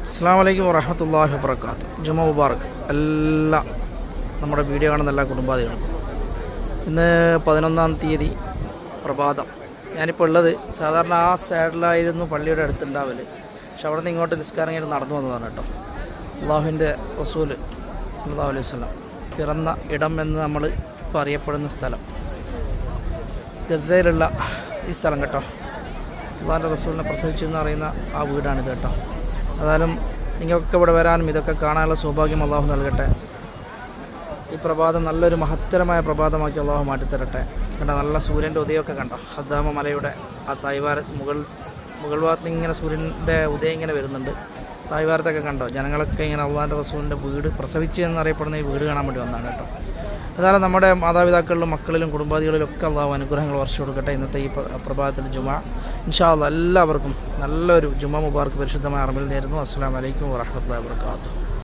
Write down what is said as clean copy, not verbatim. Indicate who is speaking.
Speaker 1: അസ്സലാമു അലൈക്കും വറഹ്മത്തുള്ളാഹി വബറകാതുഹു. ജുമാ മുബാറക് എല്ലാ നമ്മുടെ വീഡിയോ കാണുന്ന എല്ലാ കുടുംബാദികൾക്കും. ഇന്ന് 11-ാം തീയതി പ്രഭാതം. ഞാനിപ്പോൾ ഉള്ളത് സാധാരണ ആ സൈഡിലായിരുന്നു പള്ളിയുടെ അടുത്തുണ്ടാവൽ. പക്ഷെ അവിടെ നിന്ന് ഇങ്ങോട്ട് നിസ്കാരം കഴിഞ്ഞ് നടന്നു വന്നതാണ് കേട്ടോ. അള്ളാഹുവിൻ്റെ റസൂൽ സല്ലല്ലാഹു അലൈഹി വസല്ലം പിറന്ന ഇടം എന്ന് നമ്മൾ ഇപ്പോൾ അറിയപ്പെടുന്ന സ്ഥലം, ഗസയിലുള്ള ഈ സ്ഥലം കേട്ടോ. അള്ളാഹിൻ്റെ റസൂലിനെ പ്രസവിച്ചു എന്ന് അറിയുന്ന ആ വീടാണിത് കേട്ടോ. അതായാലും നിങ്ങൾക്കൊക്കെ ഇവിടെ വരാനും ഇതൊക്കെ കാണാനുള്ള സൗഭാഗ്യം അള്ളാഹു നൽകട്ടെ. ഈ പ്രഭാതം നല്ലൊരു മഹത്തരമായ പ്രഭാതമാക്കി അള്ളാഹു മാറ്റിത്തരട്ടെ. കണ്ട നല്ല സൂര്യൻ്റെ ഉദയമൊക്കെ കണ്ടോ. ഹദ്ദാമ മലയുടെ ആ തായ്വാരത്ത് മുകൾ ഭാഗത്ത് ഇങ്ങനെ സൂര്യൻ്റെ ഉദയം ഇങ്ങനെ വരുന്നുണ്ട്. തായ്വാരത്തൊക്കെ കണ്ടോ. ജനങ്ങളൊക്കെ ഇങ്ങനെ അള്ളാഹിൻ്റെ റസൂലിൻ്റെ വീട് പ്രസവിച്ച് എന്നറിയപ്പെടുന്ന ഈ വീട് കാണാൻ വേണ്ടി വന്നതാണ് കേട്ടോ. അതായത് നമ്മുടെ മാതാപിതാക്കളിലും മക്കളിലും കുടുംബാദികളിലും ഒക്കെ അള്ളാഹു അനുഗ്രഹങ്ങൾ വർഷം കൊടുക്കട്ടെ. ഇന്നത്തെ ഈ പ്രഭാതത്തിൽ ജുമാ ഇൻഷാ അല്ലാഹ് എല്ലാവർക്കും നല്ലൊരു ജുമാ മുബാറക്ക് പരിശുദ്ധമായ അറബിൽ നേരുന്നു. അസ്സലാമു അലൈക്കും വറഹ്മത്തുള്ളാഹി വബറകാതുഹു.